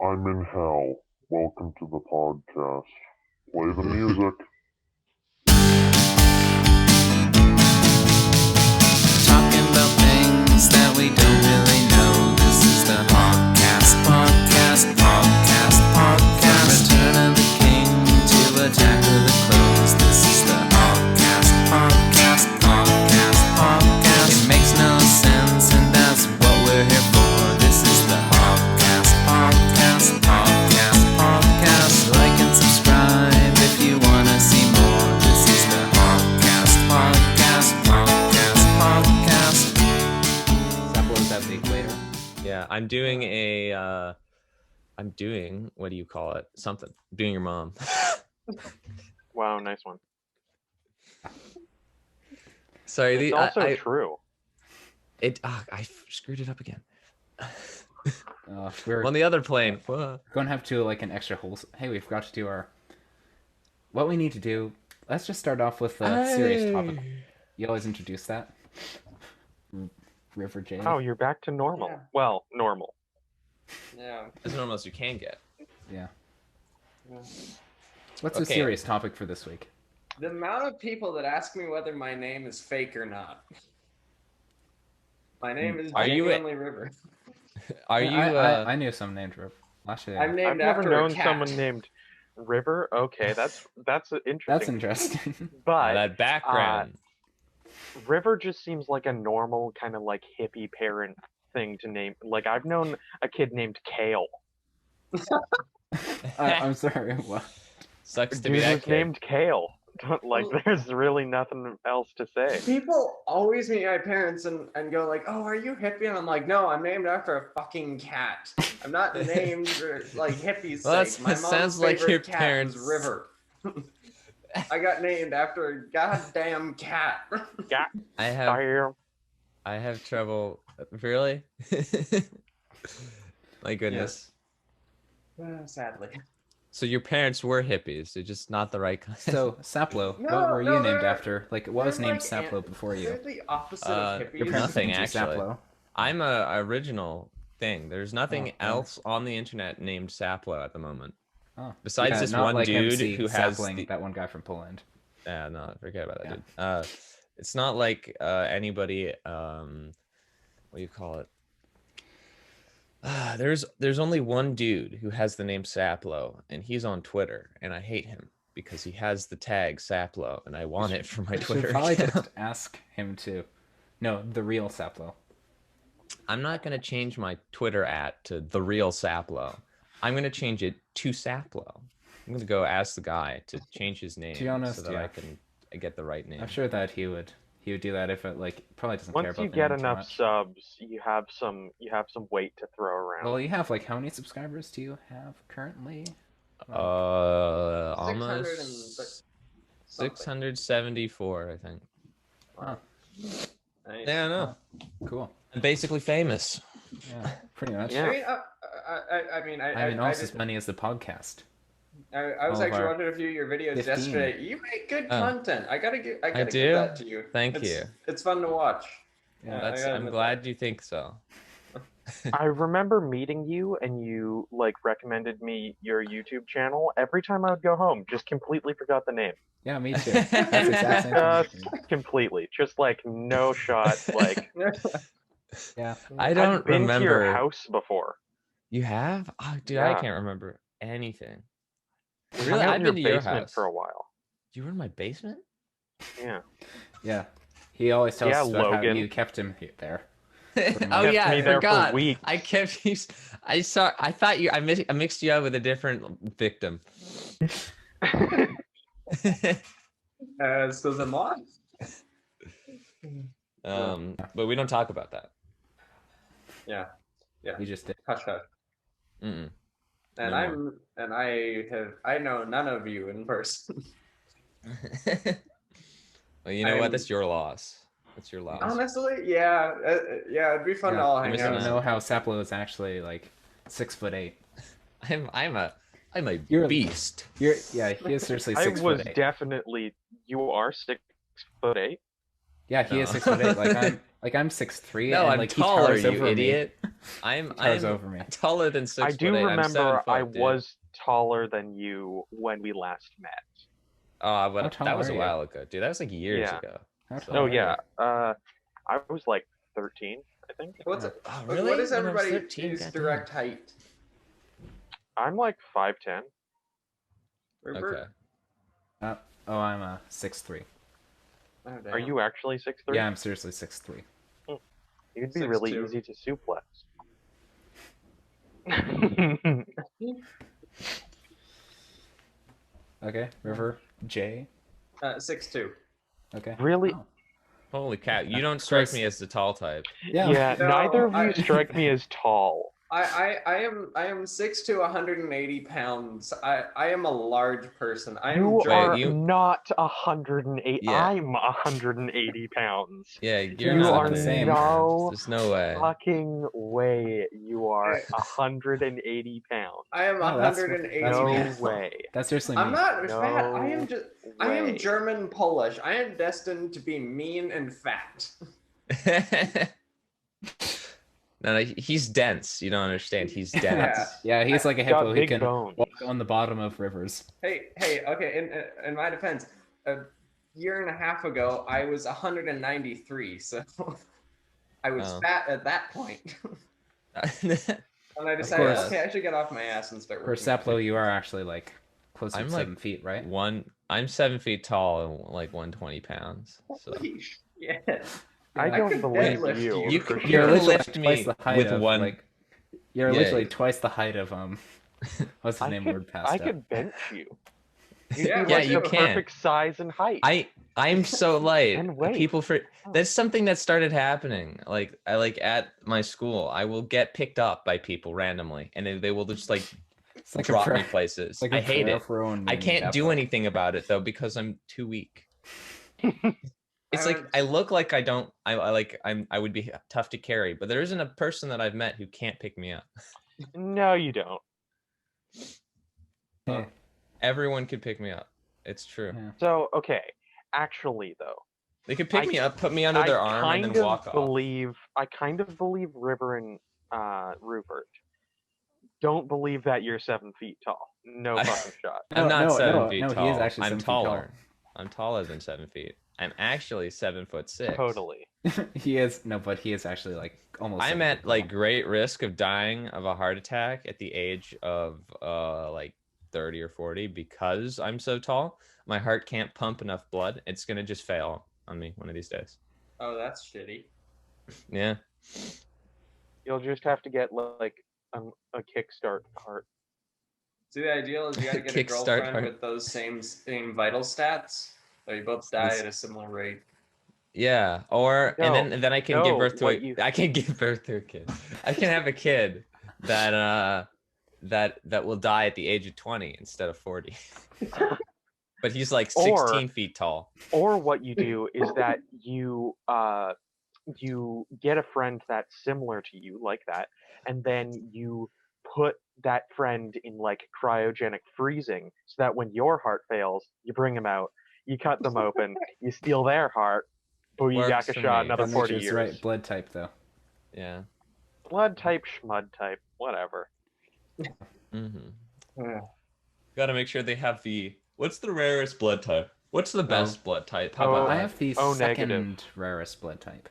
I'm in hell. Welcome to the podcast. Play the music. Talking about things that we don't really know. This is the Pogcast. Return of the king to attack of the clones. This is the Pogcast. It makes no sense, and that's what we're here for. This is the Pogcast. Like and subscribe if you wanna see more. This is the Pogcast. Saplow's at the equator. Yeah, I'm doing, what do you call it? Something. I'm doing your mom. Wow, nice one. Sorry, It's also true. I screwed it up again. We're On the other plane. Whoa. going to have to like an extra whole. Hey, we forgot to do our. What we need to do. Let's just start off with a serious topic. You always introduce that. River J. Oh, you're back to normal. Yeah. Well, normal. Yeah. As normal as you can get. Yeah. Yeah. What's the Okay. serious topic for this week? The amount of people that ask me whether my name is fake or not. My name is Are you genuinely River. Are you I knew some named River. Actually, I'm I've named never after known a cat. someone named River. Okay, that's interesting. that's interesting. But that background? River just seems like a normal kind of like hippie parent thing to name. Like I've known a kid named Kale. I'm sorry. What? Sucks to Dude be that was kid. named Kale. Like there's really nothing else to say. People always meet my parents and go like, "Oh, are you hippie?" And I'm like, "No, I'm named after a fucking cat. I'm not named for like hippie's Well, sake. My that mom's sounds like favorite your cat parents- was River. I got named after a goddamn cat." Yeah, I have fire. I have trouble. Really? My goodness. Sadly. So your parents were hippies. They're just not the right kind. So Saplow, No, what were no, you named they're- after? Like, what was They're named like Saplow before They're you? the opposite Uh, of Your hippies. parents Nothing, named you actually. Saplow. I'm a original thing. There's nothing Oh, yeah. else on the internet named Saplow at the moment. Oh. Besides Yeah, this not one like dude MC who has Sapling, the- that one guy from Poland. Yeah, no, forget about that, Yeah. dude. It's not like anybody. What do you call it? There's only one dude who has the name Saplow, and he's on Twitter, and I hate him because he has the tag Saplow, and I want it for my You should Twitter probably account. just ask him to. No, the real Saplow. I'm not gonna change my Twitter to the real Saplow. I'm gonna change it to Saplow. I'm gonna go ask the guy to change his name be honest, so that yeah. I can get the right name. I'm sure that he would do that if it like probably doesn't care Once about you the get name too enough much. subs, you have some weight to throw around. Well, you have like how many subscribers do you have currently? Almost 674, I think. Oh, Nice. Yeah, I know. cool. I'm basically famous. Yeah, pretty much. Yeah. I mean, I mean, almost as many as the podcast. I was all of actually our watching a few of your videos 15. yesterday. You make good Oh. content. I gotta do? give that to you. Thank It's- you. It's fun to watch. Yeah, I gotta I'm admit glad you think so. I remember meeting you and you like recommended me your YouTube channel. Every time I would go home, just completely forgot the name. Yeah, me too. That's the exact same Just thing. completely. Just like no shot. Like Yeah. I don't I've been remember. to your house before. You have? Oh, dude, I Yeah. can't remember anything. We Really? hung out I've in your been to your basement house. for a while. You were in my basement? Yeah. Yeah. He always tells Yeah, us about how Logan. you kept him there. Oh Kept yeah, me I there for forgot. weeks. I kept you. I thought you. I mixed you up with a different victim. So the mod. But we don't talk about that. Yeah. We just did. Hush hush. Mm-mm. And No I know none of you in person. Well, you know what? I'm- That's your loss. That's your loss. Honestly, yeah, it'd be fun to all hang missing I out. don't out. know how Saplow is actually like 6'8". I'm a You're a- beast. He is seriously I 6'8". was definitely. You are 6'8". Yeah, he is No. 6'8". Like Like I'm 6'3", No, and I'm like he taller, towers you over me. idiot. Towers I'm over me. taller than 6'8". I do I'm remember 7 I foot, dude. was taller than you when we last met. How But tall that was are a you? while ago, dude. That was like years Yeah. ago. How So- tall Oh are yeah, you? I was like 13, I think. What's Yeah. Oh, like, really? what is When I was everybody's 13, goddamn. direct height? I'm like 5'10". Rupert? Okay. Oh, I'm 6'3". Oh, damn. Are you actually 6'3"? Yeah, I'm seriously 6'3". You'd be really 6'2". easy to suplex. Okay, River J. 6'2". Okay. Really? Oh. Holy cow, you don't strike Chris. me as the tall type. Yeah. Yeah, No, neither of you I- strike me as tall. I am 6'2", 180 pounds. I am a large person. I am You Wait, are you- not 108. Yeah. I'm 180 pounds. Yeah, you're You not are a the big same. man. No There's no way. fucking way you are 180 pounds. I am Oh, that's- 180 that's No me. pounds. way. That's seriously me. I'm not No fat. I am just. I am way. German Polish. I am destined to be mean and fat. No, he's dense. You don't understand. He's dense. Yeah, he's like a Got hippo. He big can bones. walk on the bottom of rivers. Hey, okay. In my defense, a year and a half ago, I was 193, so I was Oh. fat at that point. And I course. decided, okay, I should get off my ass and start For working. Saplow, you are actually like close to I'm 7 feet, right? I'm 7 feet tall and like 120 pounds. So Holy shit. I Yeah. don't could believe deadlift you. you. for You're sure. literally lift twice me the height with of, one- like, you're Yeah. literally twice the height of what's his I name? could, Word passed I up. could bench you. You'd Yeah, be Yeah, like you the can. perfect size and height. I'm so light. And weight. People for that's something that started happening. Like I like at my school, I will get picked up by people randomly, and they will just like It's like drop a me prayer, places. it's like a I hate prayer it. for own I meaning, can't that do part. anything about it though because I'm too weak. It's like haven't- I look like I don't. I would be tough to carry, but there isn't a person that I've met who can't pick me up. No, you don't. Yeah. Everyone could pick me up. It's true. Yeah. So, okay. Actually, though, They could pick I- me up, put me under their arm, and then walk off. I kind of believe River and Rupert. Don't believe that you're 7 feet tall. No I- fucking shot. I'm not No, 7 no, feet no, he tall. is actually I'm 7 feet tall. taller. I'm taller than 7 feet. I'm actually 7'6". Totally. He is but he is actually like almost. I'm 7 at feet tall. like great risk of dying of a heart attack at the age of like 30 or 40 because I'm so tall. My heart can't pump enough blood. It's gonna just fail on me one of these days. Oh, that's shitty. Yeah. You'll just have to get like a kickstart heart. See, the ideal is you gotta get a Kickstart girlfriend heart. with those same vital stats. So you both die at a similar rate. Yeah. Or No, and then I can give no, birth to what you- I can give birth to a kid. I can have a kid that that will die at the age of 20 instead of 40. But he's like 16 feet tall. Or what you do is that you get a friend that's similar to you like that, and then you put that friend in like cryogenic freezing so that when your heart fails, you bring them out, you cut them open, you steal their heart, Works booyaka for shot me. another That 40 nature's years. right blood type though. Yeah. Blood type, schmud type, whatever. Mm-hmm. Gotta make sure they have what's the rarest blood type? What's the best blood type? How about I that? have the O second negative. rarest blood type,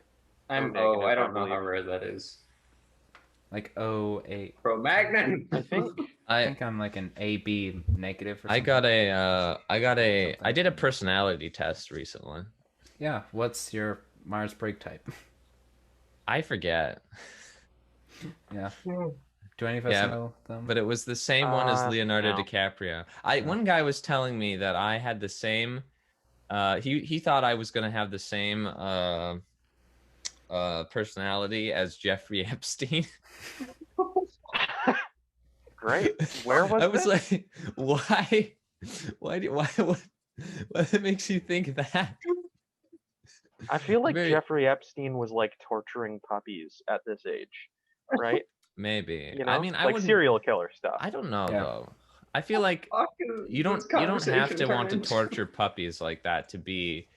I'm negative, I I don't know how believe. rare that is. like O8. Cro-Magnon. I think I I think I'm like an AB negative. Or I something. I did a personality test recently. Yeah. What's your Mars break type? I forget, Yeah. Do any of us Yeah, know them? but it was the same one as Leonardo no. DiCaprio. One guy was telling me that I had the same. He thought I was gonna have the same personality as Jeffrey Epstein. great. Where was I was this? like, what makes you think that? I feel like very- Jeffrey Epstein was like torturing puppies at this age, right? Maybe. You know, I mean, I like would. serial killer stuff. I don't know Yeah. though. I feel like you don't have to want to torture puppies like that to be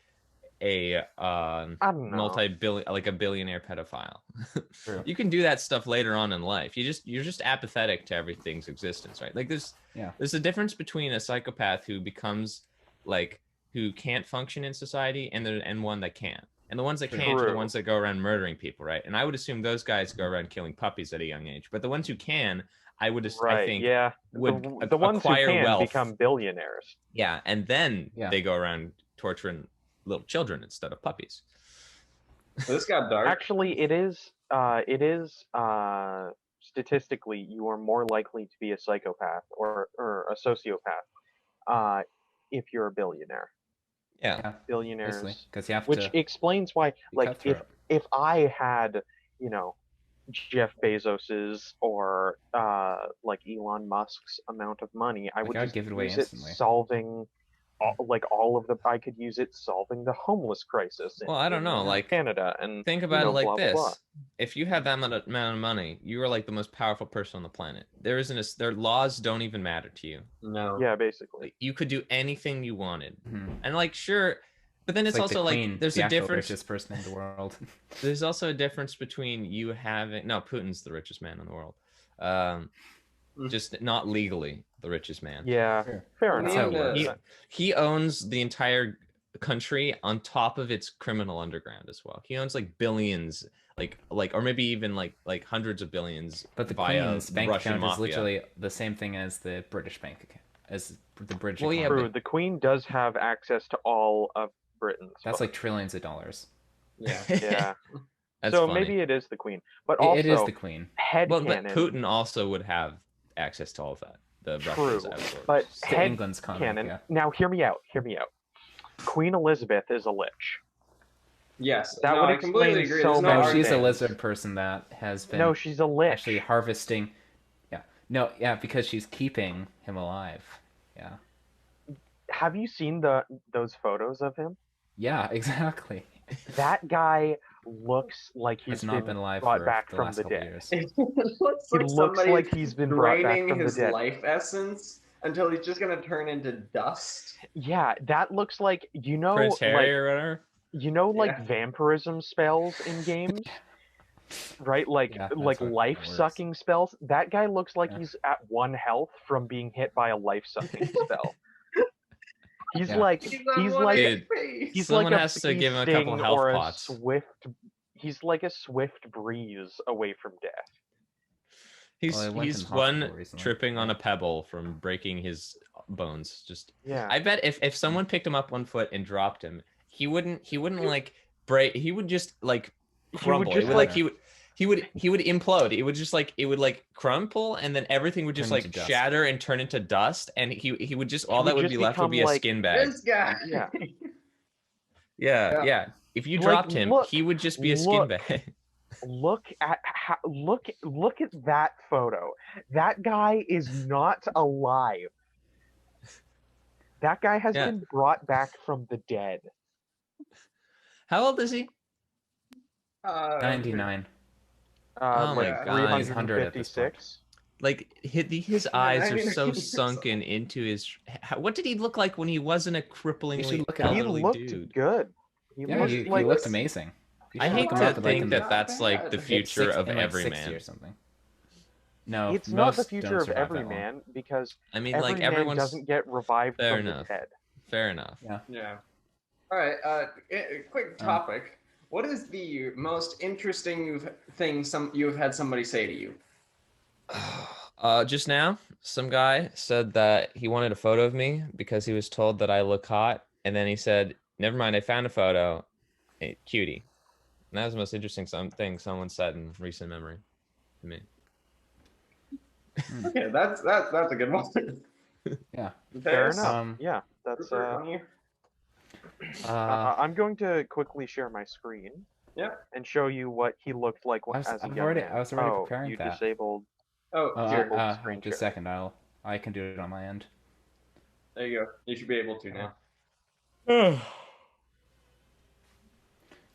a I don't know. multi-billion, like a billionaire pedophile. True. You can do that stuff later on in life. You're just apathetic to everything's existence, right? Like there's a difference between a psychopath who becomes like who can't function in society and one that can. And the ones that can't are the True. ones that go around murdering people, right? And I would assume those guys go around killing puppies at a young age. But the ones who can, I Right, think yeah. would The ones who acquire can wealth. become billionaires. Yeah, and then Yeah. they go around torturing little children instead of puppies. This got dark. Actually, it is statistically you are more likely to be a psychopath or a sociopath if you're a billionaire. Yeah. Billionaires, because you have which to. explains why, be like, cutthroat. if I had, Jeff Bezos's or like Elon Musk's amount of money, I would I'd just give it away use instantly. it solving all of the. I could use it solving the homeless crisis. Well, I don't know, in like, Canada, and think about it like blah, blah, this. blah. If you have that amount of money, you are like the most powerful person on the planet. Their laws don't even matter to you. No. Yeah, basically. Like, you could do anything you wanted. Mhm. And like, sure, but then it's like also the Queen, like there's the a actual difference. richest person in the world. There's also a difference between you having Putin's the richest man in the world. Just not legally the richest man. Yeah, Sure. fair That's enough. how it works. He owns the entire country on top of its criminal underground as well. He owns like billions, like or maybe even like hundreds of billions. But the via Queen's bank Russian account is mafia. literally the same thing as the British bank account, as the British Well, yeah, economy. True, the Queen does have access to all of Britain's. That's like trillions of dollars. Yeah. yeah. That's So funny. maybe it is the Queen, but also It is the Queen. Well, but headcanon. Putin also would have access to all of that. The True, Russians outsource. but It's to England's economy. headcanon. Yeah. Now, hear me out. Hear me out. Queen Elizabeth is a lich. Yes. That no, would I completely explain agree. so There's no many No, she's a argument. lizard person that has been No, she's a lich. actually harvesting. Yeah. No, yeah, because she's keeping him alive. Yeah. Have you seen those photos of him? Yeah, exactly. That guy looks like he's He's not been alive brought for back the from last the couple dead. years. It looks He like looks somebody like he's been brought back draining from the his dead. life essence until he's just gonna turn into dust. Yeah, that looks like Prince Harry or whatever. Yeah. vampirism spells in games, right? Like Yeah, that's like what it life sucking spells. That guy looks like Yeah. he's at 1 health from being hit by a life sucking spell. He's Yeah. like He's Dude, he's someone like a has to bee give him a couple sting health or a pots. He's like a swift breeze away from death. He's Well, I went he's in hospital one recently. tripping on a pebble from breaking his bones. Just Yeah. I bet if someone picked him up 1 foot and dropped him, he wouldn't like break. He would just like crumble. just, It would, like- he would implode. It would just like it would like crumple, and then everything would just Turn like into dust. shatter and turn into dust, and he would just all would that would just be left would become, be a like, skin bag. This guy. Yeah. Yeah. Yeah. If you Like, dropped him, look- he would just be a skin look. bag. Look at that photo. That guy is not alive. That guy has Yeah. been brought back from the dead. How old is he? 99. Oh my like God. He's 100 at this point. 356. Like his eyes are so 99 sunken into his. What did he look like when he wasn't a cripplingly look at him. He elderly looked dude? good. He Yeah, looked he like looked amazing. You I should hate look him to up, like, think in that the- that's like the It's future of in, like, every 60 man. or something. No, it's not the most future don't of survive every that long. man because I mean, every like man everyone's doesn't get revived Fair from enough. the dead. fair enough. Yeah. All right. Quick topic. What is the most interesting thing you've had somebody say to you? Just now, some guy said that he wanted a photo of me because he was told that I look hot, and then he said, "Never mind, I found a photo, hey, cutie." And that was the most interesting thing someone said in recent memory to me. Okay, that's a good one. Yeah. Fair There's enough. Yeah, that's. Rupert, on you? I'm going to quickly share my screen. Yeah. And show you what he looked like I was- as a I'm young already- man. I was already Oh, preparing you that. disabled. Oh, Oh, here. screen just a share. second. I can do it on my end. There you go. You should be able to now.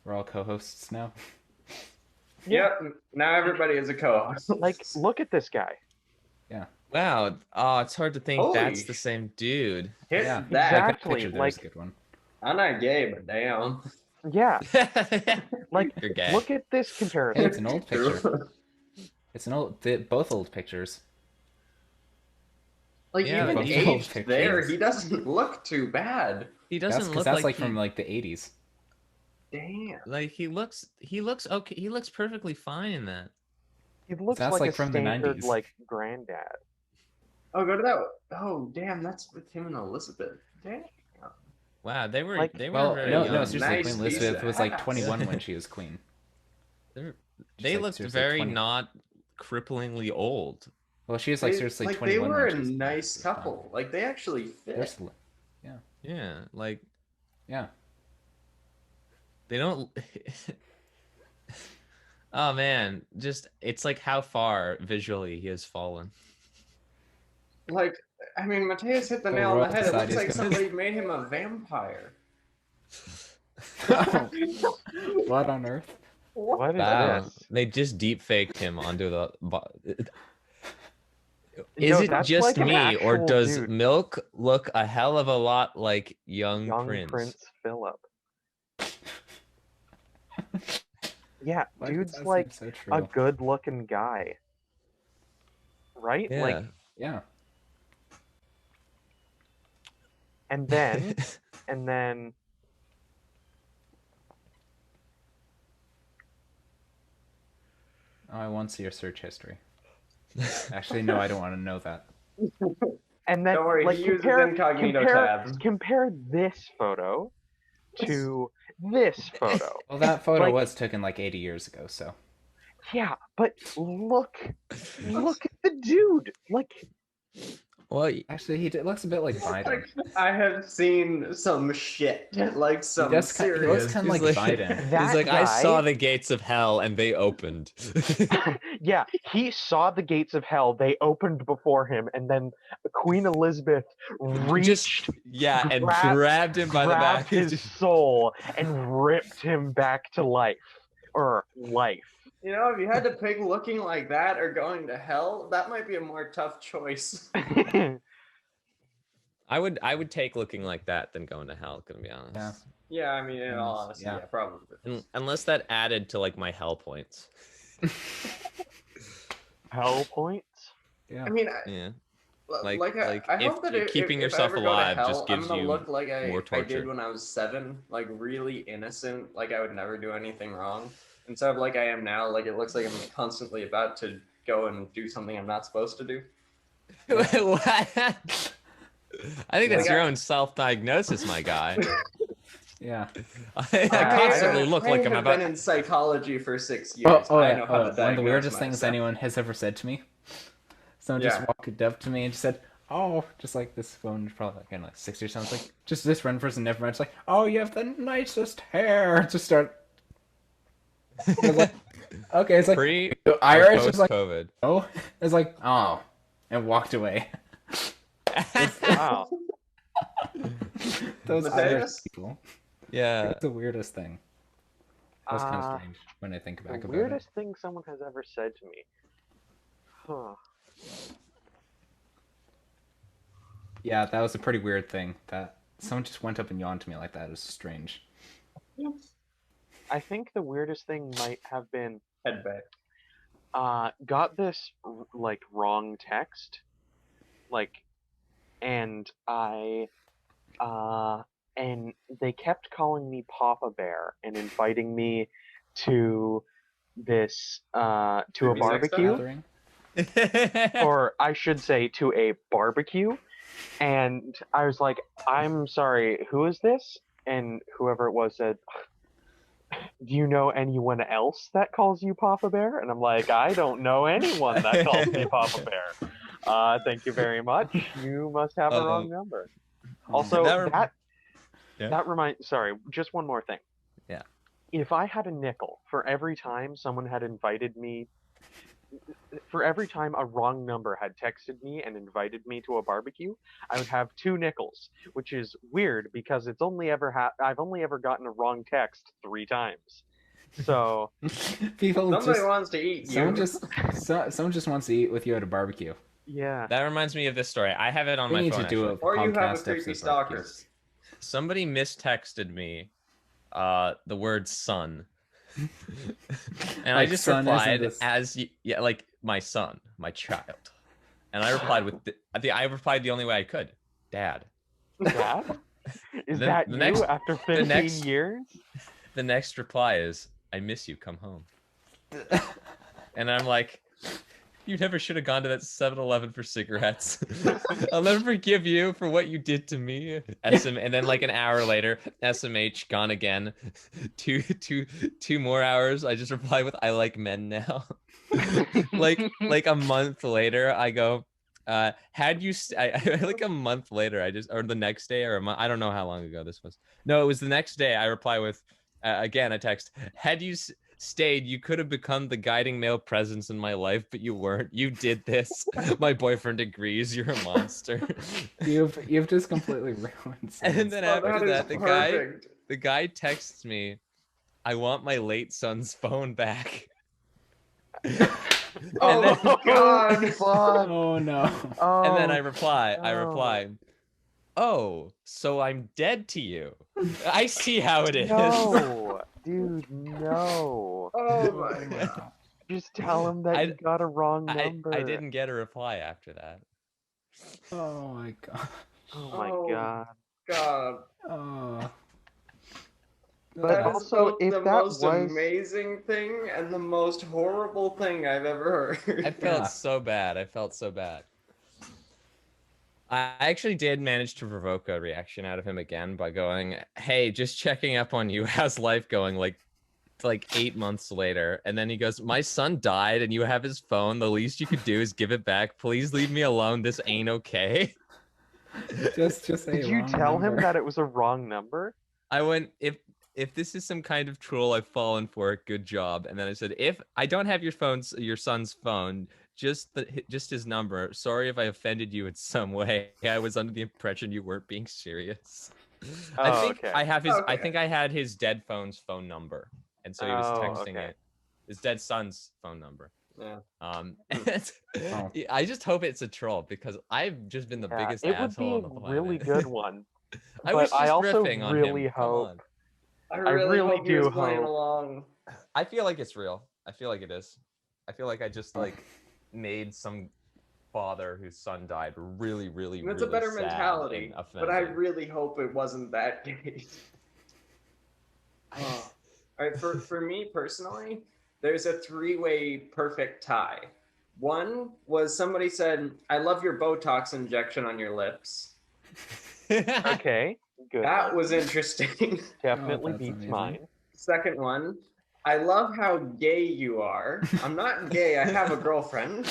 We're all co-hosts now. Yep. Now everybody is a co-host. Like, look at this guy. Wow. Oh, it's hard to think Holy that's the same dude. Hit Yeah, that. Exactly, Picture, there's like- a good one. I'm not gay, but damn. Yeah, like You're gay. look at this Hey, comparison. it's an old picture. It's an old, both old pictures. Like Yeah, even but these old aged pictures. there, he doesn't look too bad. He That's doesn't because look that's like like he, from like the 80s. Damn. like he looks okay. He looks perfectly fine in that. He looks That's like like a from the standard 90s. like granddad. Oh, go to that. Oh, damn, that's with him and Elizabeth. Damn. Wow, they were Like- Well, very no, young. no, seriously, Nice Queen piece Elizabeth of was like ass. 21 when she was queen. They like, looked seriously, very 20. not cripplingly old. Well, she was like seriously like 21 they were when a she was queen nice at the time. couple. Like they actually fit. There's, Yeah, like yeah. they don't. Oh man, just it's like how far visually he has fallen. Like, I mean, Mateus hit the The nail on the Royal head. It looks Society's like gonna- somebody made him a vampire. What on earth? What is Wow, this? they just deep faked him onto the. No, Is it that's just like an me, or actual does dude. Milk look a hell of a lot like young Young Prince? Prince Philip. Yeah, Why does dude's that seem like so true? a good-looking guy, right? Yeah. Like, Yeah. and then, and then, Oh, I want to see your search history. Actually, no, I don't want to know that. and then, Don't worry, like he uses compare, incognito compare, tab. compare this photo to this photo. Well, that photo Like- was taken like 80 years ago, so. Yeah, but look at the dude. Like, Well, Actually, he looks a bit like Biden. Like, I have seen some shit. Like some He serious. looks kind of like He's like- Biden. that he's like, guy, I saw the gates of hell and they opened. yeah, he saw the gates of hell. They opened before him, and then Queen Elizabeth reached, Yeah, and Grab- grabbed him by the grabbed back. his soul, and ripped him back to life. Or life. You know, if you had to pick looking like that or going to hell, that might be a more tough choice. I would take looking like that than going to hell, gonna be honest. Yeah. Yeah, I mean, in all honesty, Yeah. yeah, probably. Unless that added to like my hell points. Hell points? Yeah. I mean, Yeah. like, Like- I if hope that keeping if yourself I ever go to alive hell, just gives I'm gonna you look like more I torture. did when I was 7, like really innocent, like I would never do anything wrong. Instead of like I am now, like it looks like I'm constantly about to go and do something I'm not supposed to do. What? I think that's Like, your own self-diagnosis, my guy. Yeah. I constantly look like I'm I've about. been in psychology for 6 years. I know how to One of the diagnose weirdest things myself. anyone has ever said to me. Someone just Yeah. walked up to me and just said, "Oh," just like this phone, probably like, I don't know, 60 or something. Like, just this random person never mind. Just like, "Oh, you have the nicest hair." Just start. I was like, okay, it's like Pre Irish is like, COVID. oh, it's like, oh, and walked away. Wow. Those But Irish there's- people. Yeah. It's the weirdest thing. That's kind of Uh, strange when I think The back about weirdest thing someone has ever said to me. Huh. it. Yeah, that was a pretty weird thing. That someone just went up and yawned to me like that. It was strange. I think the weirdest thing might have been Headbang. got this like wrong text, like, and and they kept calling me Papa Bear and inviting me to this to a Creepy sex barbecue, Gathering? or I should say to a barbecue, and I was like, I'm sorry, who is this? And whoever it was said, do you know anyone else that calls you Papa Bear? And I'm like, I don't know anyone that calls me Papa Bear. Thank you very much. You must have a wrong number. Also, that reminds. Sorry, just one more thing. Yeah. If I had a nickel for every time someone had invited me, for every time a wrong number had texted me and invited me to a barbecue, I would have 2 nickels, which is weird because it's only ever I've only ever gotten a wrong text 3 times. So People Somebody just wants to eat you. someone just wants to eat with you at a barbecue. yeah. That reminds me of this story. I have it on We my need phone. to do a actually. Or you have a podcast creepy episode stalker. barbecues. somebody mistexted me the word son. And I Like, just son as in replied this- as yeah, like my son, my child. And I replied with I replied the only way I could. Dad. Dad? Is The- that the you next- after 15 next- years? The next reply is, I miss you, come home. And I'm like, you never should have gone to that 7-Eleven for cigarettes. I'll never forgive you for what you did to me. And then like an hour later, SMH gone again. Two more hours. I just reply with I like men now. like a month later, I go, had you like a month later, or the next day or a month, I don't know how long ago this was. No, it was the next day. I reply with again a text. Had you stayed, you could have become the guiding male presence in my life, but you weren't. You did this. My boyfriend agrees. You're a monster. You've just completely ruined. And then Oh, after that is that, perfect. the guy texts me, I want my late son's phone back. Oh then- my god! Fuck. Oh no. Oh, And then I reply, no. oh, so I'm dead to you. I see how it is. No, dude, no. Oh my god! Just tell him that I- you got a wrong I number. didn't get a reply after that. Oh my god. Oh my Oh. god. God. Oh. But That is also, both if the that most was- amazing thing and the most horrible thing I've ever heard. I felt Yeah. so bad. I felt so bad. I actually did manage to provoke a reaction out of him again by going, hey, just checking up on you. How's life going? Like 8 months later. And then he goes, my son died and you have his phone. The least you could do is give it back. Please leave me alone. This ain't okay. Just say Did you wrong tell him number. that it was a wrong number? I went, if this is some kind of troll I've fallen for, good job. And then I said, if I don't have your son's phone, just his number. Sorry if I offended you in some way. I was under the impression you weren't being serious. I Oh, think okay. I have his. I Okay. think I had his dead phone's phone number, and so he was Oh, texting okay. it. His dead son's phone number. Yeah. And Oh. I just hope it's a troll because I've just been the Yeah, biggest it would be asshole a on the planet. really good one. I but was just I also riffing on really him. Come hope- on. I really hope he was do playing hope- along. I feel like it's real. I feel like it is. I feel like I just like made some father whose son died really, really, And it's really a better sad mentality, and but I offended. really hope it wasn't that case. All right, for me personally, there's a three-way perfect tie. One was somebody said, "I love your Botox injection on your lips." Okay, good. That was interesting. Definitely that's beats amazing. mine. Second one, I love how gay you are. I'm not gay. I have a girlfriend.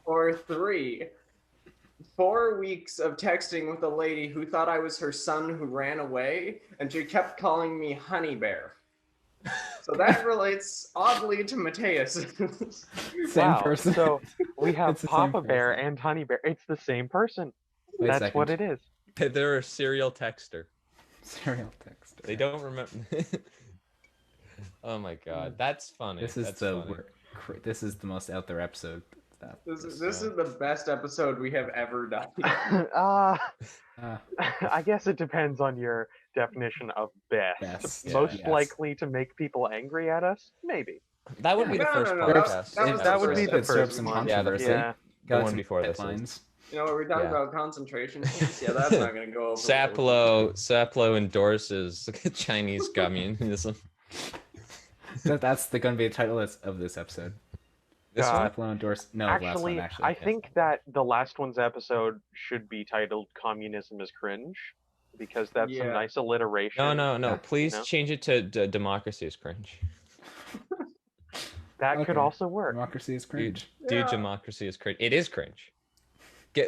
Or three, 4 weeks of texting with a lady who thought I was her son who ran away, and she kept calling me Honey Bear. So that relates oddly to Mateus. Same Wow, person. so we have It's the same Papa Bear person. and Honey Bear. It's the same person. Wait a That's what second. it is. They're a serial texter. Serial text. They don't remember. Oh my god, that's funny. This is That's the funny. this is the most out there episode. This is the best episode we have ever done. Uh, Uh, I guess it depends on your definition of best. Best, Most yes. likely to make people angry at us? Maybe. That would be the No, first no, podcast. that was That would first be the episode. first some one. Yeah, the controversy. Yeah. Got one some before this is. headlines. You know, we're talking Yeah. about concentration camps. Yeah, that's not going to go over. Saplow endorses Chinese communism. That's going to be the title of this episode. This one? Saplow endorsed. No, last Actually, one, actually. I yes. think that the last one's episode should be titled "Communism is Cringe," because that's some Yeah. nice alliteration. No. Yeah. Please No? change it to democracy is cringe. That could Okay. also work. Democracy is cringe. Dude, Yeah. democracy is cringe. It is cringe.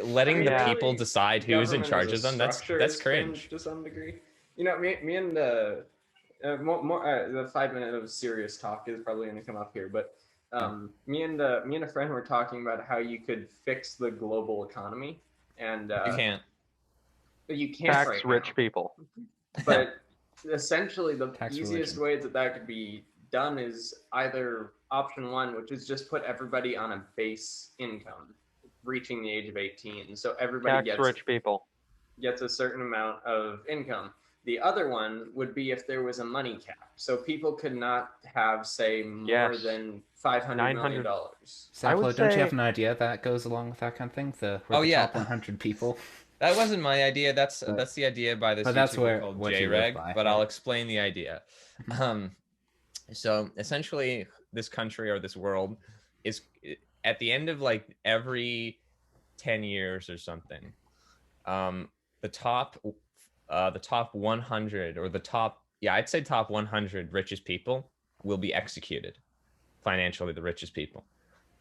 Letting the Yeah. people decide who's in Government charge as of a them. structure That's is cringe. to some degree. You know, me and the the 5 minute of serious talk is probably going to come up here, but me and a friend were talking about how you could fix the global economy, and You can't. you can't Tax right rich now. people. But essentially, the Tax easiest religion. way that could be done is either option one, which is just put everybody on a base income. reaching the age of 18. So everybody Tax rich people. gets a certain amount of income. The other one would be if there was a money cap. So people could not have, say, more Yes. than $500 million. I would Saplow, don't you have say- an idea that goes along with that kind of thing? Oh, The yeah. top 100 people. That wasn't my idea. That's But- the idea by this but that's YouTuber called what you live JReg. by, But right? I'll explain the idea. So essentially, this country or this world is at the end of like every 10 years or something. The top 100 or I'd say top 100 richest people will be executed, financially the richest people.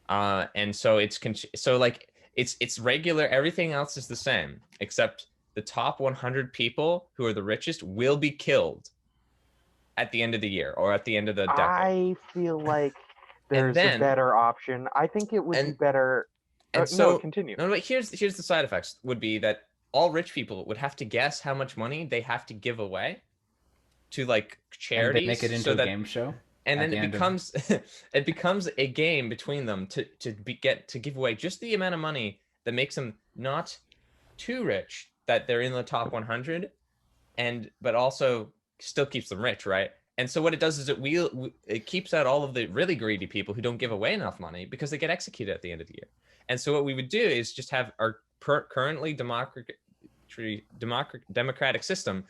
And so it's regular. Everything else is the same, except the top 100 people who are the richest will be killed at the end of the year or at the end of the decade. I feel like there's then- a better option. I think it would be and- better. And so no, continue. No, but here's the side effects would be that all rich people would have to guess how much money they have to give away to like And charities. they make it into so a that, game show. and at then the it end of- becomes it becomes a game between them to give away just the amount of money that makes them not too rich that they're in the top 100, but also still keeps them rich, right? And so what it does is it keeps out all of the really greedy people who don't give away enough money because they get executed at the end of the year. And so what we would do is just have our currently democratic system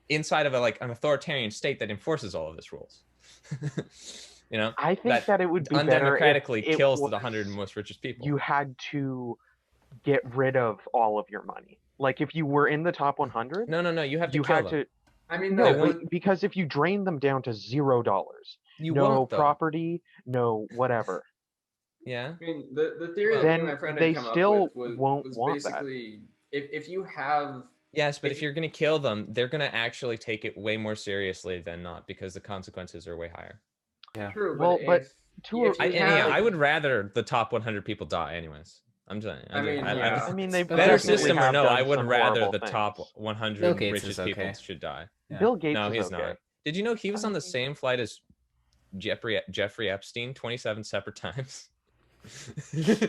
inside of an authoritarian state that enforces all of this rules. You know, I think that it would be better if undemocratically it kills was- the 100 most richest people. You had to get rid of all of your money. Like if you were in the top 100, No, you have to you kill had them. to. I mean, No, they the- won't- because if you drain them down to $0, You no won't, though. property, no whatever, Yeah. I mean, the theory that Then me and my friend they had come still up with won't was want that. basically if you have Yes, but If if you're going to kill them, they're going to actually take it way more seriously than not because the consequences are way higher. Yeah. true, Well, but if, to if a- you And have, I would rather the top 100 people die anyways. I'm saying. I mean, yeah. I mean, they Better better definitely system or have no, done I would some rather horrible the top things. 100 Bill Gates richest is people okay. should die. Yeah. Bill Gates No, is he's okay. not. Did you know he was I on the think- same flight as Jeffrey Epstein 27 separate times?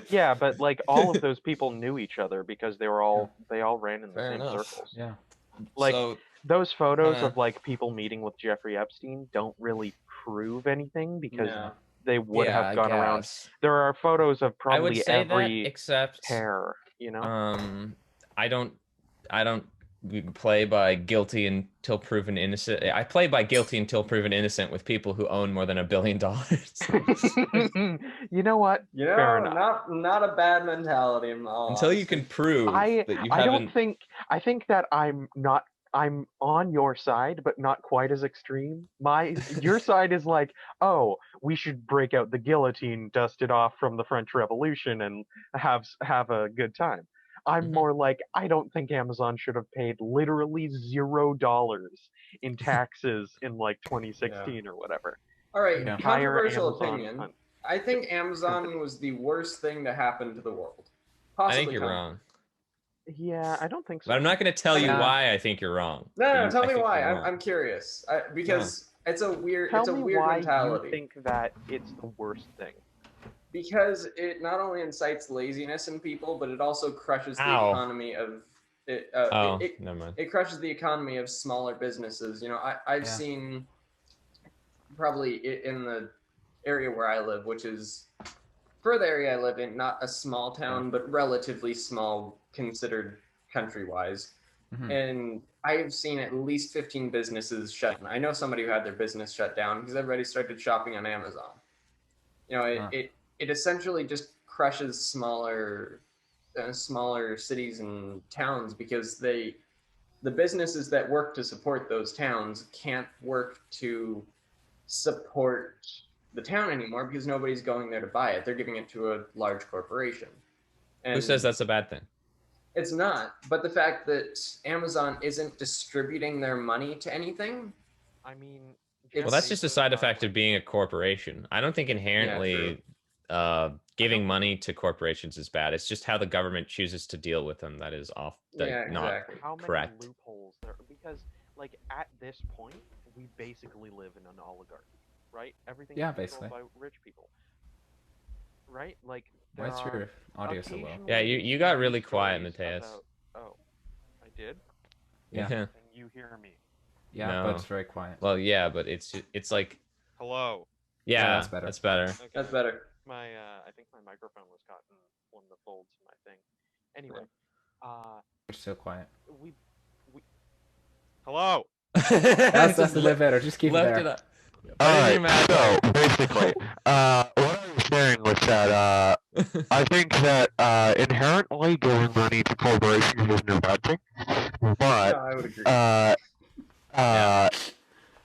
Yeah, but like all of those people knew each other because they all ran in the Fair same enough. circles. Yeah. Like so, those photos kinda- of like people meeting with Jeffrey Epstein don't really prove anything because No. they would yeah, have gone I around. guess. There are photos of I would probably say that, every except pair, you know? I don't play by guilty until proven innocent. I play by guilty until proven innocent with people who own more than $1 billion. You know what? You Fair know, enough. not a bad mentality in all Until you honesty. can prove I that you I haven't. don't think I think that I'm on your side, but not quite as extreme. Your side is like, oh, we should break out the guillotine, dust it off from the French Revolution, and have a good time. I'm Mhm. more like, I don't think Amazon should have paid literally $0 in taxes in like 2016 or whatever. All right, Yeah. Entire controversial Amazon opinion. hunt. I think Amazon was the worst thing to happen to the world. I Possibly think you're coming. wrong, Yeah, I don't think so. but I'm not going to tell you Yeah. why I think you're wrong. No, But no, you- tell I me think why. you're I'm, wrong. I'm curious because it's a weird Tell it's a me weird why mentality. you think that it's the worst thing. Because it not only incites laziness in people, but it also crushes the Ow. economy of it. Oh, it never mind. it crushes the economy of smaller businesses. You know, I've Yeah. seen probably in the area where I live, which is for the area I live in, not a small town, but relatively small considered country-wise. Mhm. And I have seen at least 15 businesses shut down. I know somebody who had their business shut down because everybody started shopping on Amazon. You know, Huh. it essentially just crushes smaller cities and towns because the businesses that work to support those towns can't work to support the town anymore because nobody's going there to buy it. They're giving it to a large corporation. And Who says that's a bad thing? it's not, but the fact that Amazon isn't distributing their money to anything. I mean, Well, that's just a side effect of being a corporation. I don't think inherently giving money to corporations is bad. It's just how the government chooses to deal with them that is Yeah, not exactly. how many correct. loopholes there because like at this point we basically live in an oligarchy, right? Everything Yeah, is controlled basically. by rich people. right? Like Why there is are your audio so low? Yeah, occasionally you got news really quiet, stories Mateus. Oh, I did. Yeah. And you hear me? Yeah, No. but it's very quiet. Well, yeah, but it's like Hello. Yeah, yeah, that's better. That's better. Okay. That's better. My I think my microphone was caught in one of the folds of my thing. Anyway, You're so quiet. we hello. That's Just a bit better. Just keep it left there. it up. Put it in your mouth. So basically, what I was saying was that I think that inherently giving money to corporations isn't a bad thing, No, but I would agree.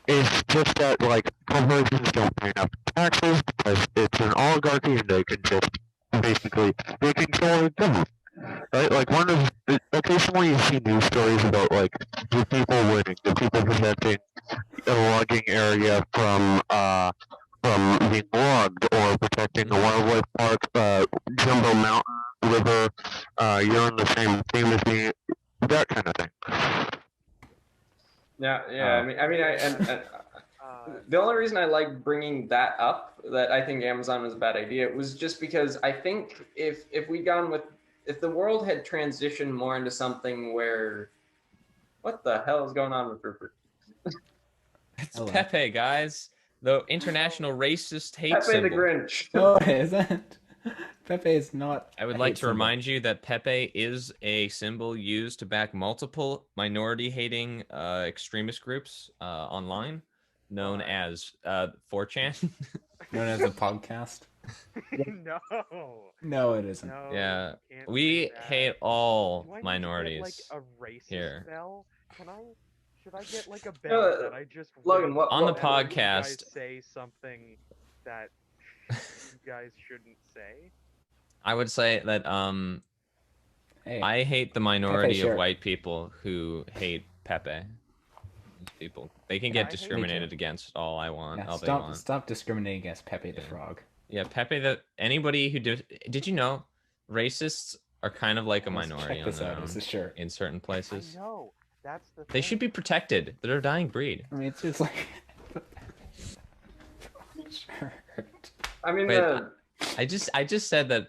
it's just that like corporations don't pay enough taxes because it's an oligarchy and they can just basically they control the government. Right? Like occasionally you see news stories about like the people winning, the people protecting a logging area from being logged or protecting a wildlife park, Jumbo Mountain River, you're in the same team as me, that kind of thing. Yeah. The only reason I like bringing that up, that I think Amazon was a bad idea, was just because I think if the world had transitioned more into something where, what the hell is going on with Rupert? It's Hello. Pepe, guys. The international racist hate Pepe the symbol. Grinch. No, it isn't. Pepe is not. I would a like hate to symbol. remind you that Pepe is a symbol used to back multiple minority-hating extremist groups online, known as 4chan. Known as a podcast. No. No, it isn't. No. Yeah, you can't we say that. hate all Do I need to minorities. get, like, a racist here. bell? Should I get like a bell that I just Logan, ring what- On the whenever you podcast- guys say something that you guys shouldn't say? I would say that Hey, I hate the minority sure. of white people who hate Pepe. These people, they can I get hate discriminated against all I want, yeah, all they want. stop discriminating against Pepe the Yeah. Frog. Yeah, Pepe. Anybody who did you know, racists are kind of like a Let's minority check on this their out. own It's a shirt. in certain I places. know. That's the They thing. should be protected. They're a dying breed. I mean, it's just like. shirt. I mean, Wait, I just said that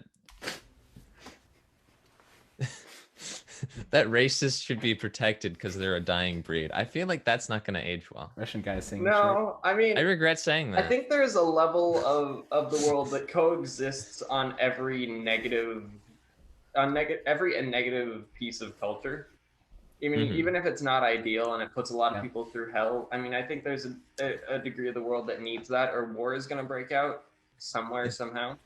that racists should be protected because they're a dying breed. I feel like that's not going to age well. Russian guy saying no, I mean, I regret saying that. I think there's a level of the world that coexists on every negative piece of culture. I mean, Mhm. even if it's not ideal and it puts a lot of Yeah. people through hell, I mean, I think there's a degree of the world that needs that, or war is going to break out somewhere, somehow.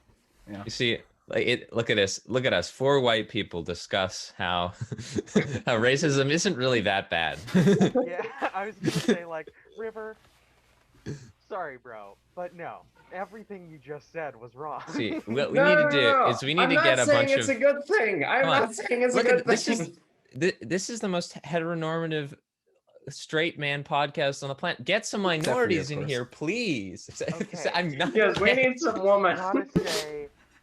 Yeah. You see, like it. Look at this. Look at us. 4 white people discuss how how racism isn't really that bad. Yeah, I was gonna say like River. Sorry, bro, but no. Everything you just said was wrong. See, what we need to do is we need to get a bunch it's of. a good thing. I'm Come on. not saying it's Look a at good this thing. this is the most heteronormative straight man podcast on the planet. Get some Except for you, minorities of in course. here, please. Okay. I'm not. Yes, we need some woman.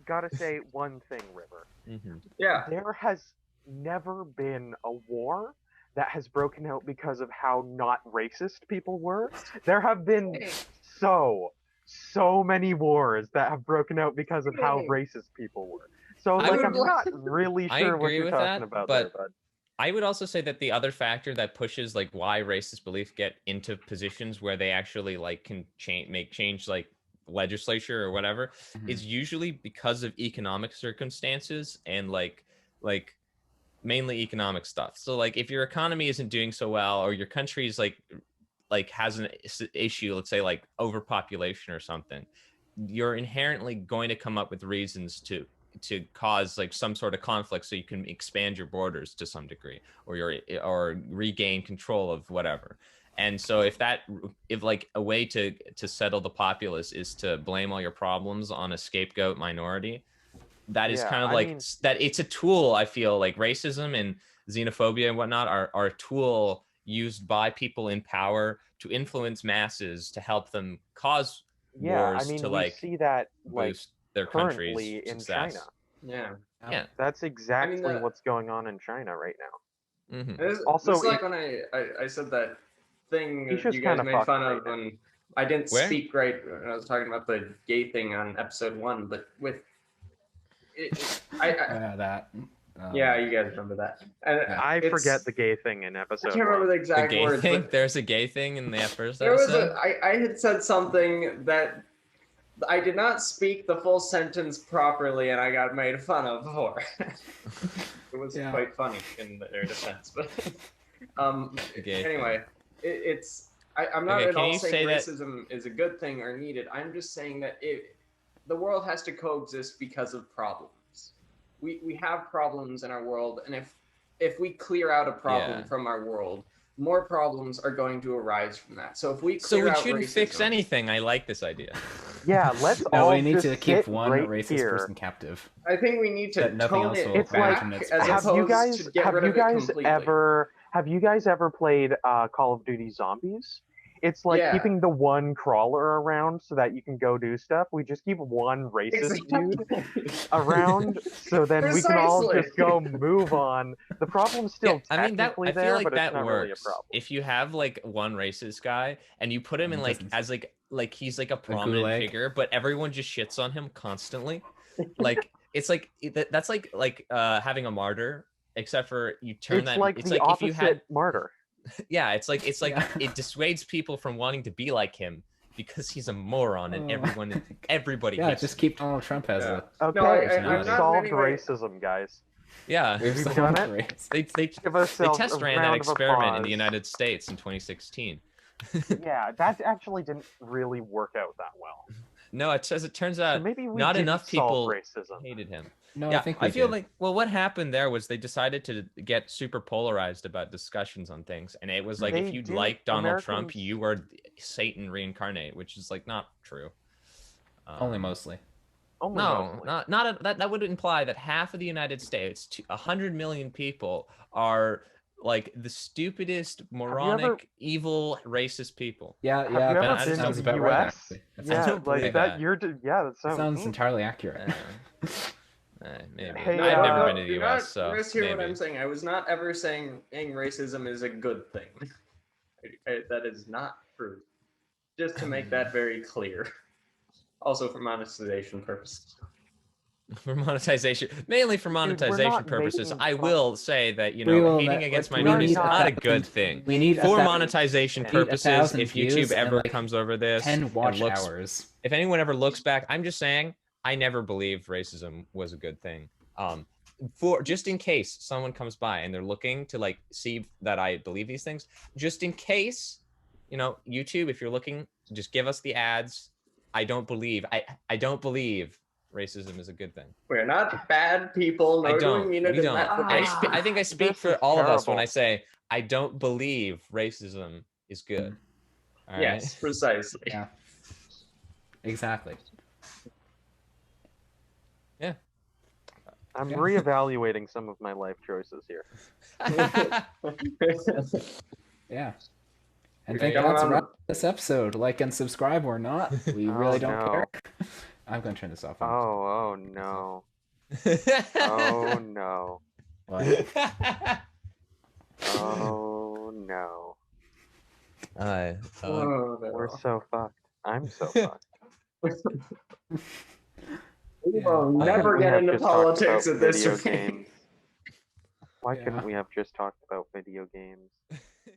Gotta say one thing, River. Mhm. Yeah. There has never been a war that has broken out because of how not racist people were. There have been so many wars that have broken out because of how racist people were. So I like would I'm not really I sure what agree you're with talking that, about but there, bud. I would also say that the other factor that pushes like why racist belief get into positions where they actually like can change like legislature or whatever Mhm. is usually because of economic circumstances and like mainly economic stuff. So like if your economy isn't doing so well or your country's like has an issue, let's say like overpopulation or something, you're inherently going to come up with reasons to cause like some sort of conflict so you can expand your borders to some degree or regain control of whatever. And so if like a way to settle the populace is to blame all your problems on a scapegoat minority, that is Yeah, kind of I like mean- that it's a tool. I feel like racism and xenophobia and whatnot are a tool used by people in power to influence masses to help them cause Yeah, wars I mean to we like see that like boost their currently country's in success. China. Yeah. Yeah. That's exactly the- what's going on in China right now. Hmm. Also, It's like it- when I said that thing He's that just you guys kinda made fucked fun right of now. when I didn't Where? speak right when I was talking about the gay thing on episode 1, but with that. Yeah, you guys remember that. And I it's- forget the gay thing in I episode can't remember the one. The exact gay words, thing? but There's a gay thing in the first there was episode? I had said something that I did not speak the full sentence properly, and I got made fun of for. It was Yeah. quite funny in their defense, but The gay anyway, I'm not Okay, at can all you saying say that- racism is a good thing or needed. I'm just saying that the world has to coexist because of problems. We have problems in our world, and if we clear out a problem Yeah. from our world, more problems are going to arise from that. So if we So clear we out shouldn't fix racism- anything. I like this idea. Yeah, let's No, all we need just to keep sit one right racist here. person captive. I think we need to That nothing tone else it will It's back like, in its as place. opposed to get rid of it completely. have you guys ever played Call of Duty Zombies? It's like Yeah. keeping the one crawler around so that you can go do stuff. We just keep one racist dude around, so then we can all just go move on. The problem's still Yeah, I mean that technically I feel there, like but that it's not works. really a problem. If you have like one racist guy and you put him in like Doesn't- as like he's like a prominent gulag. figure, but everyone just shits on him constantly. Like it's like that's like having a martyr, except for you turn It's that. like It's the like if you opposite had martyr. yeah, it's like Yeah. it dissuades people from wanting to be like him because he's a moron and Oh. everybody Yeah, hates just him. keep Donald Trump as Yeah. a. Okay, No, I'm we've not in solved any way- racism, guys. Yeah. We've We've solved done race. They Give they ourselves test a ran that round of experiment in applause. the United States in 2016. Yeah, that actually didn't really work out that well. No, it says it turns So out maybe we not didn't enough solve people racism. hated him. No, Yeah, I think I we feel did. like what happened there was they decided to get super polarized about discussions on things, and it was like They if you do. like Donald Trump, Americans- you were Satan reincarnate, which is like not true. Only mostly. Only No, mostly. that would imply that half of the United States, 100 million people, are like the stupidest, moronic, evil, racist people. Yeah, Have yeah, you that ever I been sounds to the about right. US? Actually, that Yeah, sounds, believe like that. that. Yeah, that that sounds. sounds entirely accurate. Maybe. Hey, I've never uh, been to the US, so Mishear what maybe. I'm saying. I was not ever saying racism is a good thing. That is not true. Just to make that very clear. Also for monetization purposes. For monetization, mainly for monetization not purposes. making I fun- will say that We hating will against we minorities is need not a 1,000 good thing. We need For 1,000 monetization we need purposes, 1,000 if views YouTube and, ever like, comes over this 10 and watch looks, hours. if anyone ever looks back, I'm just saying I never believed racism was a good thing. For just in case someone comes by and they're looking to like see that I believe these things, just in case, YouTube, if you're looking, just give us the ads. I don't believe racism is a good thing. We're not bad people. I Nor do don't. we mean it We in don't. that way. I think I speak This for is all of us when terrible. I say I don't believe racism is good. All right? Yes, precisely. Yeah. Exactly. I'm Yeah. reevaluating some of my life choices here. Yeah. And Okay, think going that's on. wrap this episode. Like and subscribe or not. We really Oh, don't no. care. I'm going to turn this off. Oh no. Oh no. What? Oh no. Oh, no. We're so fucked. I'm so fucked. We will Why never couldn't we get have into just talked politics about at this video rate. games? Why Yeah. couldn't we have just talked about video games?